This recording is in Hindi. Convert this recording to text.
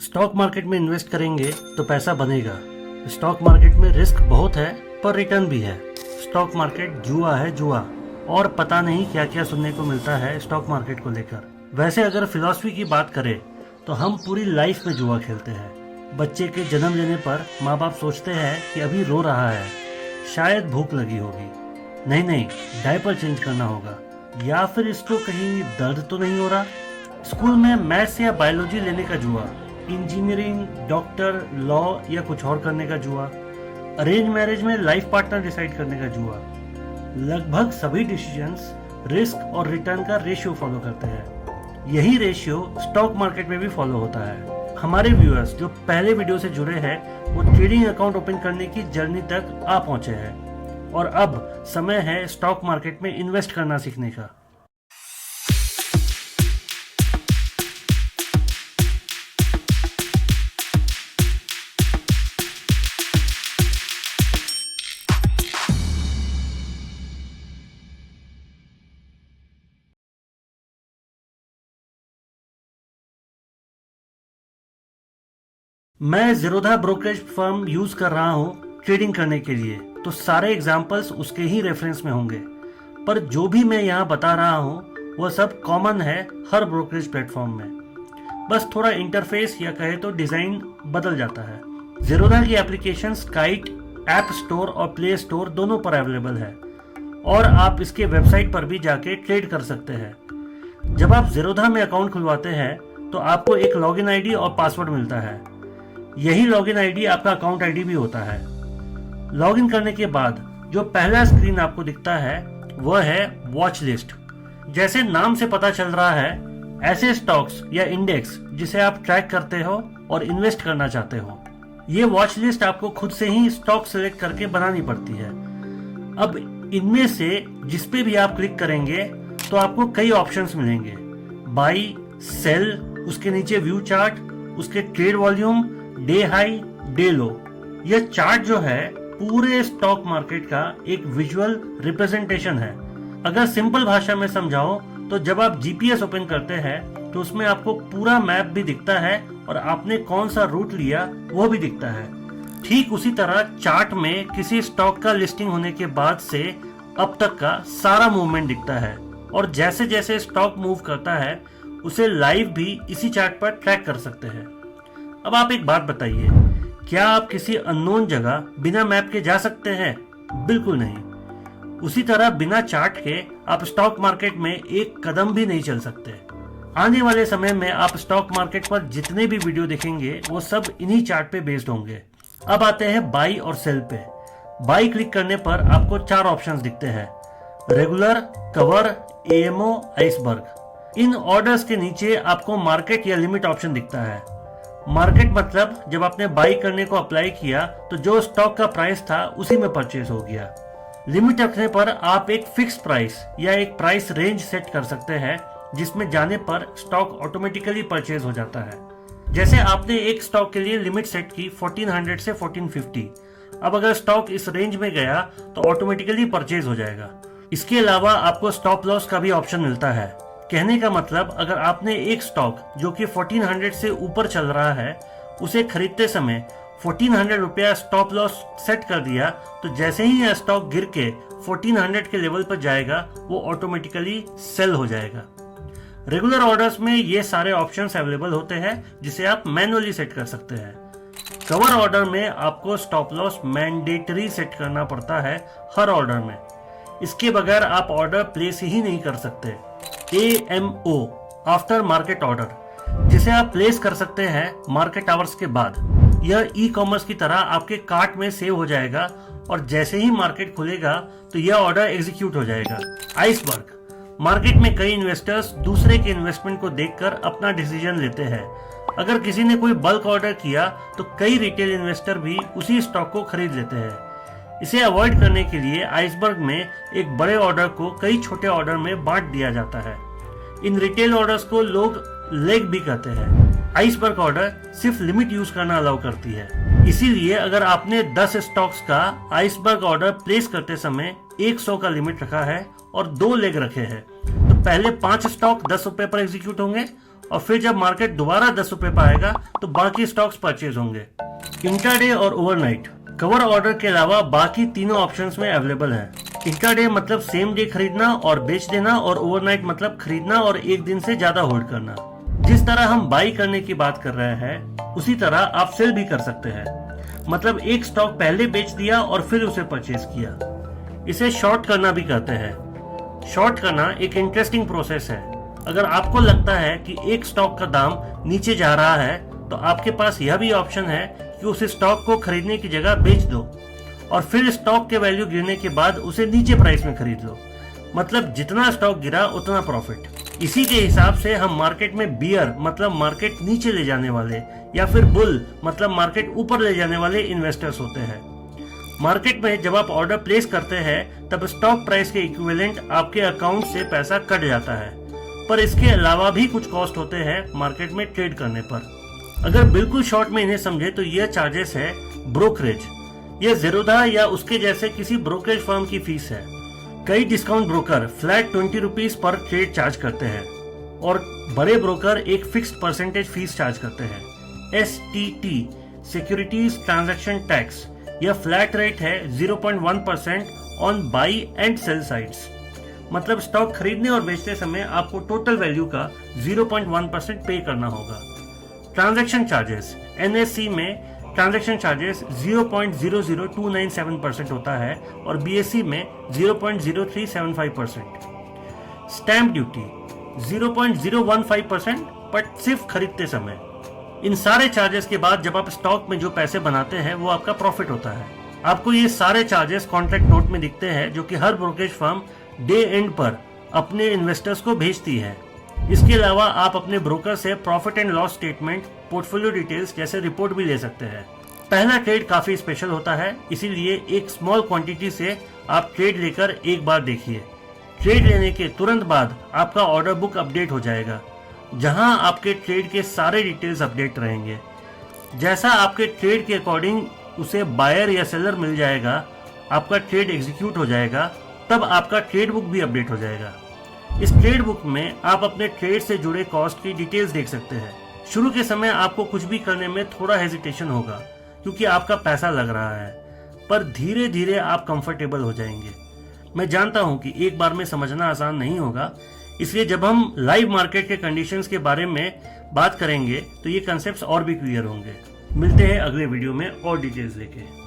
स्टॉक मार्केट में इन्वेस्ट करेंगे तो पैसा बनेगा। स्टॉक मार्केट में रिस्क बहुत है पर रिटर्न भी है। स्टॉक मार्केट जुआ है, जुआ। और पता नहीं क्या क्या सुनने को मिलता है स्टॉक मार्केट को लेकर। वैसे अगर फिलॉसफी की बात करें तो हम पूरी लाइफ में जुआ खेलते हैं। बच्चे के जन्म लेने पर माँ बाप सोचते हैं कि अभी रो रहा है, शायद भूख लगी होगी, नहीं डायपर चेंज करना होगा, या फिर इसको कहीं दर्द तो नहीं हो रहा। स्कूल में मैथ्स या बायोलॉजी लेने का जुआ, इंजीनियरिंग, डॉक्टर, लॉ या कुछ और करने का जुआ, अरेंज मैरिज में लाइफ पार्टनर डिसाइड करने का जुआ। लगभग सभी डिसीजंस रिस्क और रिटर्न का रेशियो फॉलो करते हैं। यही रेशियो स्टॉक मार्केट में भी फॉलो होता है। हमारे व्यूअर्स जो पहले वीडियो से जुड़े हैं वो ट्रेडिंग अकाउंट ओपन करने की जर्नी तक आ पहुंचे हैं और अब समय है स्टॉक मार्केट में इन्वेस्ट करना सीखने का। मैं ज़ीरोधा ब्रोकरेज फर्म यूज कर रहा हूँ ट्रेडिंग करने के लिए, तो सारे एग्जाम्पल्स उसके ही रेफरेंस में होंगे। पर जो भी मैं यहाँ बता रहा हूँ वह सब कॉमन है हर ब्रोकरेज प्लेटफॉर्म में, बस थोड़ा इंटरफेस या कहे तो डिजाइन बदल जाता है। ज़ीरोधा की एप्लीकेशन काइट ऐप स्टोर और प्ले स्टोर दोनों पर अवेलेबल है और आप इसके वेबसाइट पर भी जाके ट्रेड कर सकते हैं। जब आप ज़ीरोधा में अकाउंट खुलवाते हैं तो आपको एक लॉगिन आईडी और पासवर्ड मिलता है। यही लॉगिन आईडी आपका अकाउंट आईडी भी होता है। लॉगिन करने के बाद जो पहला स्क्रीन आपको दिखता है वह है वॉच लिस्ट। जैसे नाम से पता चल रहा है, ऐसे स्टॉक्स या इंडेक्स जिसे आप ट्रैक करते हो और इन्वेस्ट करना चाहते हो। ये वॉच लिस्ट आपको खुद से ही स्टॉक सेलेक्ट करके बनानी पड़ती है। अब इनमें से जिस पे भी आप क्लिक करेंगे तो आपको कई ऑप्शंस मिलेंगे, बाई, सेल, उसके नीचे व्यू चार्ट, उसके trade volume, day high, day लो। यह चार्ट जो है पूरे स्टॉक मार्केट का एक विजुअल रिप्रेजेंटेशन है। अगर सिंपल भाषा में समझाओ तो जब आप जीपीएस ओपन करते हैं तो उसमें आपको पूरा मैप भी दिखता है और आपने कौन सा रूट लिया वो भी दिखता है। ठीक उसी तरह चार्ट में किसी स्टॉक का लिस्टिंग होने के बाद से अब तक का सारा मूवमेंट दिखता है और जैसे जैसे स्टॉक मूव करता है उसे लाइव भी इसी चार्ट पर ट्रैक कर सकते हैं। अब आप एक बात बताइए, क्या आप किसी अननोन जगह बिना मैप के जा सकते हैं? बिल्कुल नहीं। उसी तरह बिना चार्ट के आप स्टॉक मार्केट में एक कदम भी नहीं चल सकते। आने वाले समय में आप स्टॉक मार्केट पर जितने भी वीडियो देखेंगे वो सब इन्हीं चार्ट पे बेस्ड होंगे। अब आते हैं बाई और सेल पे। बाई क्लिक करने पर आपको 4 ऑप्शंस दिखते हैं, रेगुलर, कवर, एएमओ, आइसबर्ग। इन ऑर्डर्स के नीचे आपको मार्केट या लिमिट ऑप्शन दिखता है। मार्केट मतलब जब आपने बाई करने को अप्लाई किया तो जो स्टॉक का प्राइस था उसी में परचेज हो गया। लिमिट रखने पर आप एक फिक्स प्राइस या एक प्राइस रेंज सेट कर सकते हैं जिसमें जाने पर स्टॉक ऑटोमेटिकली परचेज हो जाता है। जैसे आपने एक स्टॉक के लिए लिमिट सेट की 1400 से 1450। अब अगर स्टॉक इस रेंज में गया तो ऑटोमेटिकली परचेज हो जाएगा। इसके अलावा आपको स्टॉप लॉस का भी ऑप्शन मिलता है। कहने का मतलब अगर आपने एक स्टॉक जो कि 1400 से ऊपर चल रहा है उसे खरीदते समय 1400 रुपया स्टॉप लॉस सेट कर दिया तो जैसे ही यह स्टॉक गिर के 1400 के लेवल पर जाएगा वो ऑटोमेटिकली सेल हो जाएगा। रेगुलर ऑर्डर्स में ये सारे ऑप्शंस अवेलेबल होते हैं जिसे आप मैनुअली सेट कर सकते हैं। कवर ऑर्डर में आपको स्टॉप लॉस मैंडेटरी सेट करना पड़ता है हर ऑर्डर में। इसके बगैर आप ऑर्डर प्लेस ही नहीं कर सकते। AMO आफ्टर मार्केट ऑर्डर, जिसे आप प्लेस कर सकते हैं मार्केट आवर्स के बाद। यह ई कॉमर्स की तरह आपके कार्ट में सेव हो जाएगा और जैसे ही मार्केट खुलेगा तो यह ऑर्डर एग्जीक्यूट हो जाएगा। आइसबर्ग, मार्केट में कई इन्वेस्टर्स दूसरे के इन्वेस्टमेंट को देखकर अपना डिसीजन लेते हैं। अगर किसी ने कोई बल्क ऑर्डर किया तो कई रिटेल इन्वेस्टर भी उसी स्टॉक को खरीद लेते हैं। इसे अवॉइड करने के लिए आइसबर्ग में एक बड़े ऑर्डर को कई छोटे ऑर्डर में बांट दिया जाता है। इन रिटेल ऑर्डर्स को लोग लेग भी कहते हैं। आइसबर्ग ऑर्डर सिर्फ लिमिट यूज करना अलाउ करती है। इसीलिए अगर आपने 10 स्टॉक्स का आइसबर्ग ऑर्डर प्लेस करते समय 100 का लिमिट रखा है और 2 लेग रखे हैं तो पहले 5 स्टॉक 10 रुपए पर एग्जीक्यूट होंगे और फिर जब मार्केट दोबारा 10 रुपए पर आएगा तो बाकी स्टॉक्स परचेज होंगे। इंट्राडे और ओवरनाइट कवर ऑर्डर के अलावा बाकी तीनों ऑप्शंस में अवेलेबल है। इंट्राडे मतलब सेम डे खरीदना और बेच देना, और ओवरनाइट मतलब खरीदना और एक दिन से ज्यादा होल्ड करना। जिस तरह हम बाई करने की बात कर रहे हैं उसी तरह आप सेल भी कर सकते हैं, मतलब एक स्टॉक पहले बेच दिया और फिर उसे परचेज किया। इसे शॉर्ट करना भी कहते हैं। शॉर्ट करना एक इंटरेस्टिंग प्रोसेस है। अगर आपको लगता है कि एक स्टॉक का दाम नीचे जा रहा है तो आपके पास यह भी ऑप्शन है कि उस स्टॉक को खरीदने की जगह बेच दो और फिर स्टॉक के वैल्यू गिरने के बाद उसे नीचे प्राइस में खरीद लो, मतलब जितना स्टॉक गिरा उतना प्रॉफिट। इसी के हिसाब से हम मार्केट में बियर मतलब मार्केट नीचे ले जाने वाले, या फिर बुल मतलब मार्केट ऊपर ले जाने वाले इन्वेस्टर्स होते हैं। मार्केट में जब आप ऑर्डर प्लेस करते हैं तब स्टॉक प्राइस के इक्विवेलेंट आपके अकाउंट से पैसा कट जाता है, पर इसके अलावा भी कुछ कॉस्ट होते हैं मार्केट में ट्रेड करने पर। अगर बिल्कुल शॉर्ट में इन्हें समझे तो यह चार्जेस है ब्रोकरेज। यह ज़ीरोधा या उसके जैसे किसी ब्रोकरेज फर्म की फीस है। कई discount broker flat 20 rupees per trade charge करते हैं और बड़े ब्रोकर एक फिक्स्ड परसेंटेज फीस चार्ज करते हैं। STT सिक्योरिटीज ट्रांजैक्शन टैक्स, यह फ्लैट रेट है 0.1% on buy and sell sides, मतलब स्टॉक खरीदने और बेचते समय आपको टोटल वैल्यू का 0.1% पे करना होगा। ट्रांजैक्शन चार्जेस NSE में ट्रांजैक्शन चार्जेस 0.00297% होता है और BSE में 0.0375%। स्टैंप ड्यूटी 0.015%, बट सिर्फ खरीदते समय। इन सारे चार्जेस के बाद जब आप स्टॉक में जो पैसे बनाते हैं वो आपका प्रॉफिट होता है। आपको ये सारे चार्जेस कॉन्ट्रैक्ट नोट में दिखते हैं जो कि हर ब्रोकरेज फर्म डे एंड पर अपने इन्वेस्टर्स को भेजती है। इसके अलावा आप अपने ब्रोकर से profit and loss statement, portfolio details जैसे रिपोर्ट भी ले सकते हैं। पहला ट्रेड काफी स्पेशल होता है, इसीलिए एक स्मॉल क्वांटिटी से आप ट्रेड लेकर एक बार देखिए। ट्रेड लेने के तुरंत बाद आपका ऑर्डर बुक अपडेट हो जाएगा, जहां आपके ट्रेड के सारे डिटेल्स अपडेट रहेंगे। जैसा आपके ट्रेड के अकॉर्डिंग उसे बायर या सेलर मिल जाएगा, आपका ट्रेड एग्जीक्यूट हो जाएगा, तब आपका ट्रेड बुक भी अपडेट हो जाएगा। इस ट्रेड बुक में आप अपने ट्रेड से जुड़े कॉस्ट की डिटेल्स देख सकते हैं। शुरू के समय आपको कुछ भी करने में थोड़ा हेजिटेशन होगा क्योंकि आपका पैसा लग रहा है, पर धीरे धीरे आप कंफर्टेबल हो जाएंगे। मैं जानता हूं कि एक बार में समझना आसान नहीं होगा, इसलिए जब हम लाइव मार्केट के कंडीशंस के बारे में बात करेंगे तो ये कंसेप्ट्स और भी क्लियर होंगे। मिलते हैं अगले वीडियो में और डिटेल्स लेके।